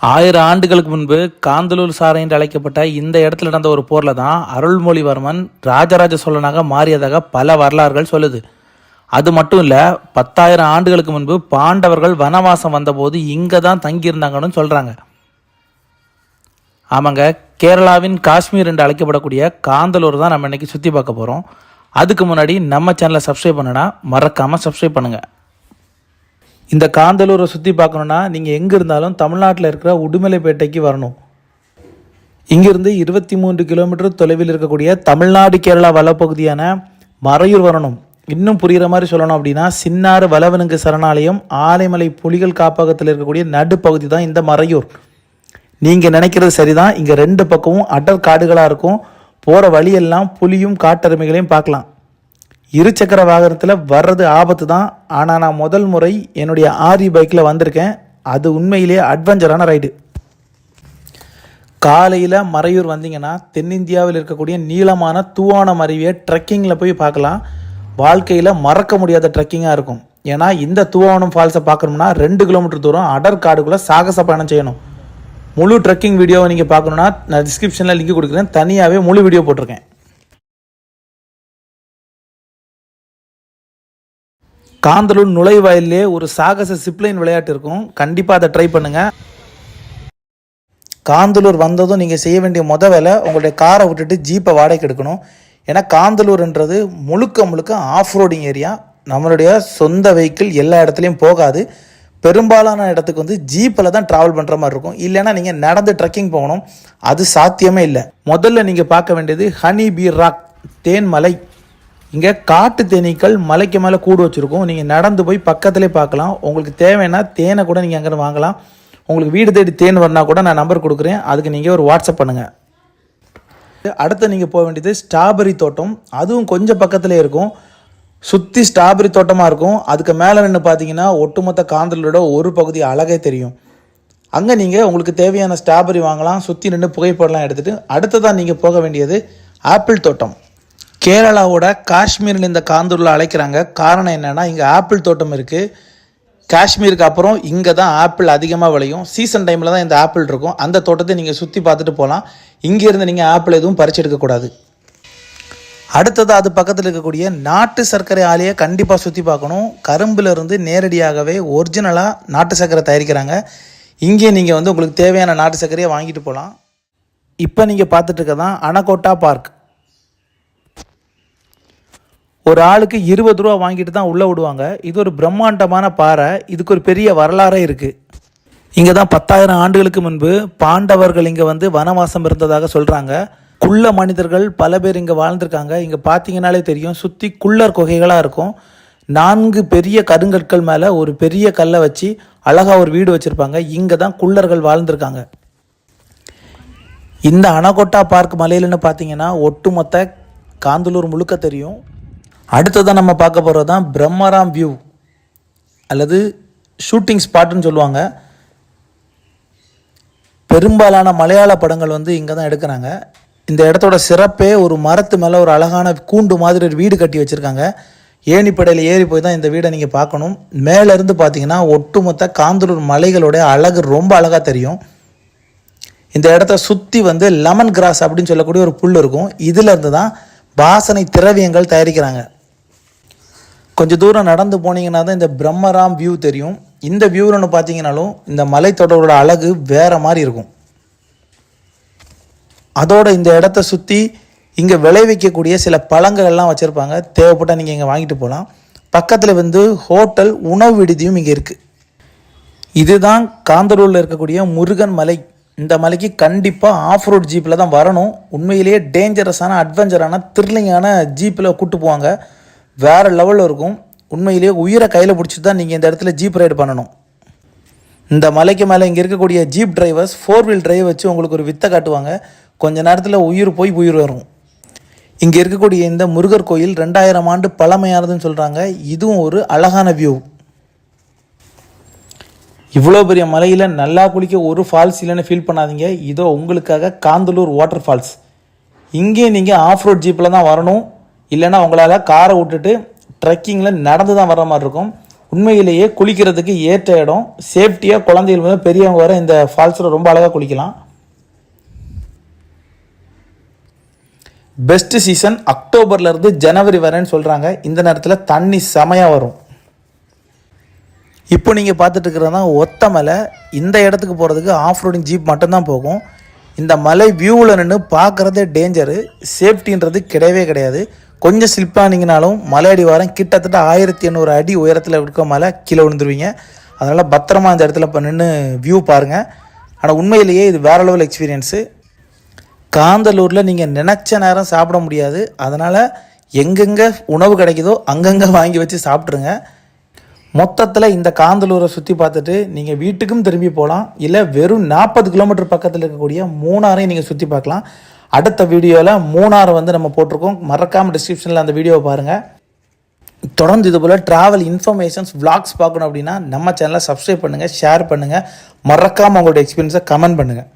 1000 ஆண்டுகளுக்கு முன்பு காந்தலூர் சாலை என்று அழைக்கப்பட்ட இந்த இடத்துல நடந்த ஒரு போரில் தான் அருள்மொழிவர்மன் ராஜராஜ சோழனாக மாறியதாக பல வரலாறுகள் சொல்லுது. அது மட்டும் இல்லை, 10,000 ஆண்டுகளுக்கு முன்பு பாண்டவர்கள் வனவாசம் வந்தபோது இங்கே தான் தங்கியிருந்தாங்கன்னு சொல்கிறாங்க. ஆமாங்க, கேரளாவின் காஷ்மீர் என்று அழைக்கப்படக்கூடிய காந்தலூர் தான் நம்ம இன்னைக்கு சுற்றி பார்க்க போகிறோம். அதுக்கு முன்னாடி நம்ம சேனலை சப்ஸ்கிரைப் பண்ணுனா மறக்காமல் சப்ஸ்கிரைப் பண்ணுங்கள். இந்த காந்தலூரை சுற்றி பார்க்கணுன்னா நீங்கள் எங்கே இருந்தாலும் தமிழ்நாட்டில் இருக்கிற உடுமலைப்பேட்டைக்கு வரணும். இங்கிருந்து 23 கிலோமீட்டர் தொலைவில் இருக்கக்கூடிய தமிழ்நாடு கேரளா வனப்பகுதியான மறையூர் வரணும். இன்னும் புரிகிற மாதிரி சொல்லணும் அப்படின்னா, சின்னாறு வளவனுங்கு சரணாலயம் ஆலைமலை புலிகள் காப்பகத்தில் இருக்கக்கூடிய நடுப்பகுதி தான் இந்த மறையூர். நீங்கள் நினைக்கிறது சரிதான். இங்கே 2 பக்கமும் அடர் காடுகளாக இருக்கும். போகிற வழியெல்லாம் புலியும் காட்டெருமைகளையும் பார்க்கலாம். இருசக்கர வாகனத்தில் வர்றது ஆபத்து தான். ஆனால் நான் முதல் முறை என்னுடைய ஆரி பைக்கில் வந்திருக்கேன். அது உண்மையிலேயே அட்வென்ச்சரான ரைடு. காலையில் மறையூர் வந்தீங்கன்னா தென்னிந்தியாவில் இருக்கக்கூடிய நீளமான தூவானம் அருவியை ட்ரெக்கிங்கில் போய் பார்க்கலாம். வாழ்க்கையில் மறக்க முடியாத ட்ரெக்கிங்காக இருக்கும். ஏன்னா இந்த தூவானம் ஃபால்ஸை பார்க்கணும்னா 2 கிலோமீட்டர் தூரம் அடர் காடுக்குள்ளே சாகச பயணம் செய்யணும். முழு ட்ரெக்கிங் வீடியோவை நீங்கள் பார்க்கணுன்னா நான் டிஸ்கிரிப்ஷனில் லிங்க் கொடுக்குறேன். தனியாகவே முழு வீடியோ போட்டிருக்கேன். காந்தலூர் நுழைவாயிலே ஒரு சாகச சிப்லைன் விளையாட்டு இருக்கும். கண்டிப்பாக அதை ட்ரை பண்ணுங்கள். காந்தலூர் வந்ததும் நீங்கள் செய்ய வேண்டிய வேலை, உங்களுடைய காரை விட்டுட்டு ஜீப்பை வாடகைக்கு எடுக்கணும். ஏன்னா காந்தலூர்ன்றது முழுக்க ஆஃப் ரோடிங் ஏரியா. நம்மளுடைய சொந்த வெஹிக்கிள் எல்லா இடத்துலையும் போகாது. பெரும்பாலான இடத்துக்கு ஜீப்பில் தான் ட்ராவல் பண்ணுற மாதிரி இருக்கும். இல்லைன்னா நீங்கள் நடந்து ட்ரெக்கிங் போகணும். அது சாத்தியமே இல்லை. முதல்ல நீங்கள் பார்க்க வேண்டியது ஹனி பீ ராக், தேன்மலை. இங்கே காட்டு தேனீக்கள் மலைக்கு மேலே கூடு வச்சுருக்கோம். நீங்கள் நடந்து போய் பக்கத்துலேயே பார்க்கலாம். உங்களுக்கு தேவைன்னா தேனை கூட நீங்கள் அங்கே வாங்கலாம். உங்களுக்கு வீடு தேடி தேன் வரனா கூட நான் நம்பர் கொடுக்குறேன். அதுக்கு நீங்கள் ஒரு வாட்ஸ்அப் பண்ணுங்கள். அடுத்து நீங்கள் போக வேண்டியது ஸ்ட்ராபெரி தோட்டம். அதுவும் கொஞ்சம் பக்கத்துலேயே இருக்கும். சுற்றி ஸ்ட்ராபெரி தோட்டமாக இருக்கும். அதுக்கு மேலே நின்று பார்த்தீங்கன்னா ஒட்டுமொத்த காந்தலூரோட ஒரு பகுதி அழகே தெரியும். அங்கே நீங்கள் உங்களுக்கு தேவையான ஸ்ட்ராபெரி வாங்கலாம். சுற்றி நின்று புகைப்படலாம் எடுத்துகிட்டு அடுத்ததான் நீங்கள் போக வேண்டியது ஆப்பிள் தோட்டம். கேரளாவோட காஷ்மீரில் இந்த காந்தலூரில் அழைக்கிறாங்க. காரணம் என்னென்னா, இங்கே ஆப்பிள் தோட்டம் இருக்குது. காஷ்மீருக்கு அப்புறம் இங்கே தான் ஆப்பிள் அதிகமாக விளையும். சீசன் டைமில் தான் இந்த ஆப்பிள் இருக்கும். அந்த தோட்டத்தை நீங்கள் சுற்றி பார்த்துட்டு போகலாம். இங்கேருந்து நீங்கள் ஆப்பிள் எதுவும் பறிச்சு எடுக்கக்கூடாது. அடுத்தது அது பக்கத்தில் இருக்கக்கூடிய நாட்டு சர்க்கரை ஆலையை கண்டிப்பாக சுற்றி பார்க்கணும். கரும்புலேருந்து நேரடியாகவே ஒரிஜினலாக நாட்டு சர்க்கரை தயாரிக்கிறாங்க. இங்கே நீங்கள் உங்களுக்கு தேவையான நாட்டு சர்க்கரையை வாங்கிட்டு போகலாம். இப்போ நீங்கள் பார்த்துட்டு இருக்கதான் அனகோட்டா பார்க். ஒரு ஆளுக்கு 20 ரூபா வாங்கிட்டு தான் உள்ளே விடுவாங்க. இது ஒரு பிரம்மாண்டமான பாறை. இதுக்கு ஒரு பெரிய வரலாறே இருக்குது. இங்கே தான் 10,000 ஆண்டுகளுக்கு முன்பு பாண்டவர்கள் இங்கே வனவாசம் இருந்ததாக சொல்கிறாங்க. குள்ள மனிதர்கள் பல பேர் இங்கே வாழ்ந்திருக்காங்க. இங்கே பார்த்தீங்கன்னாலே தெரியும், சுற்றி குள்ளர் குகைகளாக இருக்கும். 4 பெரிய கருங்கற்கள் மேலே ஒரு பெரிய கல்லை வச்சு அழகாக ஒரு வீடு வச்சுருப்பாங்க. இங்கே தான் குள்ளர்கள் வாழ்ந்திருக்காங்க. இந்த அனகோட்டா பார்க் மலையில்னு பார்த்தீங்கன்னா ஒட்டுமொத்த காந்தலூர் முழுக்க தெரியும். அடுத்ததான் நம்ம பார்க்க போகிறது தான் பிரம்மராம் வியூ அல்லது ஷூட்டிங் ஸ்பாட்டுன்னு சொல்லுவாங்க. பெரும்பாலான மலையாள படங்கள் இங்கே தான் எடுக்கிறாங்க. இந்த இடத்தோட சிறப்பே ஒரு மரத்து மேலே ஒரு அழகான கூண்டு மாதிரி ஒரு வீடு கட்டி வச்சுருக்காங்க. ஏணிப்படையில் ஏறி போய் தான் இந்த வீடை நீங்கள் பார்க்கணும். மேலேருந்து பார்த்தீங்கன்னா ஒட்டுமொத்த காந்தலூர் மலைகளோட அழகு ரொம்ப அழகாக தெரியும். இந்த இடத்த சுற்றி லெமன் கிராஸ் அப்படின்னு சொல்லக்கூடிய ஒரு புல் இருக்கும். இதிலேருந்து தான் வாசனை திரவியங்கள் தயாரிக்கிறாங்க. கொஞ்சம் தூரம் நடந்து போனீங்கன்னா தான் இந்த பிரம்மராம் வியூ தெரியும். இந்த வியூவில் ஒன்று பார்த்தீங்கன்னாலும் இந்த மலைத்தொடரோட அழகு வேறு மாதிரி இருக்கும். அதோட இந்த இடத்த சுற்றி இங்கே விளைவிக்கக்கூடிய சில பழங்கள்லாம் வச்சுருப்பாங்க. தேவைப்பட்டால் நீங்கள் இங்கே வாங்கிட்டு போகலாம். பக்கத்தில் ஹோட்டல் உணவு விடுதியும் இங்கே இருக்குது. இதுதான் காந்தலூரில் இருக்கக்கூடிய முருகன் மலை. இந்த மலைக்கு கண்டிப்பாக ஆஃப் ரோட் ஜீப்பில் தான் வரணும். உண்மையிலேயே டேஞ்சரஸான அட்வென்ச்சரான த்ரில்லிங்கான ஜீப்பில் கூட்டு போவாங்க. வேறு லெவலில் இருக்கும். உண்மையிலேயே உயிரை கையில் பிடிச்சிட்டு தான் நீங்கள் இந்த இடத்துல ஜீப் ரைடு பண்ணணும். இந்த மலைக்கு மேலே இங்கே இருக்கக்கூடிய ஜீப் டிரைவர்ஸ் 4 வீல் டிரைவ் வச்சு உங்களுக்கு ஒரு வித்தை காட்டுவாங்க. கொஞ்ச நேரத்தில் உயிர் போய் உயிர் வரும். இங்கே இருக்கக்கூடிய இந்த முருகர் கோயில் 2000 ஆண்டு பழமையானதுன்னு சொல்கிறாங்க. இதுவும் ஒரு அழகான வியூ. இவ்வளோ பெரிய மலையில் நல்லா குளிக்க ஒரு ஃபால்ஸ் இல்லைன்னு ஃபீல் பண்ணாதீங்க. இதோ உங்களுக்காக காந்தலூர் வாட்டர் ஃபால்ஸ். இங்கே நீங்கள் ஆஃப் ரோட் ஜீப்பில் தான் வரணும். இல்லைன்னா உங்களால் காரை விட்டுட்டு ட்ரெக்கிங்கில் நடந்து தான் வர்ற மாதிரி இருக்கும். உண்மையிலேயே குளிக்கிறதுக்கு ஏற்ற இடம். சேஃப்டியாக குழந்தைகள் வந்து பெரியவங்க வர இந்த ஃபால்ஸில் ரொம்ப அழகாக குளிக்கலாம். பெஸ்ட் சீசன் அக்டோபர்லேருந்து ஜனவரி வரேன்னு சொல்கிறாங்க. இந்த நேரத்தில் தண்ணி செமையாக வரும். இப்போ நீங்கள் பார்த்துட்டு இருக்கிறது தான் ஒத்த மலை. இந்த இடத்துக்கு போகிறதுக்கு ஆஃப் ரோடிங் ஜீப் மட்டும்தான் போகும். இந்த மலை வியூவில் நின்று பார்க்குறதே டேஞ்சரு. சேஃப்டின்றது கிடையவே கிடையாது. கொஞ்சம் ஸ்லிப்பானீங்கனாலும் மலை அடி வாரம் கிட்டத்தட்ட 1800 அடி உயரத்தில் இருக்க மலை கீழே விழுந்துருவீங்க. அதனால் பத்திரமா இந்த இடத்துல இப்போ நின்று வியூ பாருங்கள். ஆனால் உண்மையிலேயே இது வேறு லெவல் எக்ஸ்பீரியன்ஸு. காந்தலூரில் நீங்கள் நினச்ச நேரம் சாப்பிட முடியாது. அதனால் எங்கெங்கே உணவு கிடைக்குதோ அங்கங்கே வாங்கி வச்சு சாப்பிட்ருங்க. மொத்தத்தில் இந்த காந்தலூரை சுற்றி பார்த்துட்டு நீங்கள் வீட்டுக்கும் திரும்பி போகலாம். இல்லை வெறும் 40 கிலோமீட்டர் பக்கத்தில் இருக்கக்கூடிய மூணாரையும் நீங்கள் சுற்றி பார்க்கலாம். அடுத்த வீடியோவில் மூணாரை வந்து நம்ம போட்டிருக்கோம். மறக்காமல் டிஸ்கிரிப்ஷனில் அந்த வீடியோவை பாருங்கள். தொடர்ந்து இதுபோல் ட்ராவல் இன்ஃபர்மேஷன்ஸ் vlogs பார்க்கணும் அப்படின்னா நம்ம சேனலை சப்ஸ்கிரைப் பண்ணுங்கள், ஷேர் பண்ணுங்கள். மறக்காமல் உங்களோட எக்ஸ்பீரியன்ஸை கமெண்ட் பண்ணுங்கள்.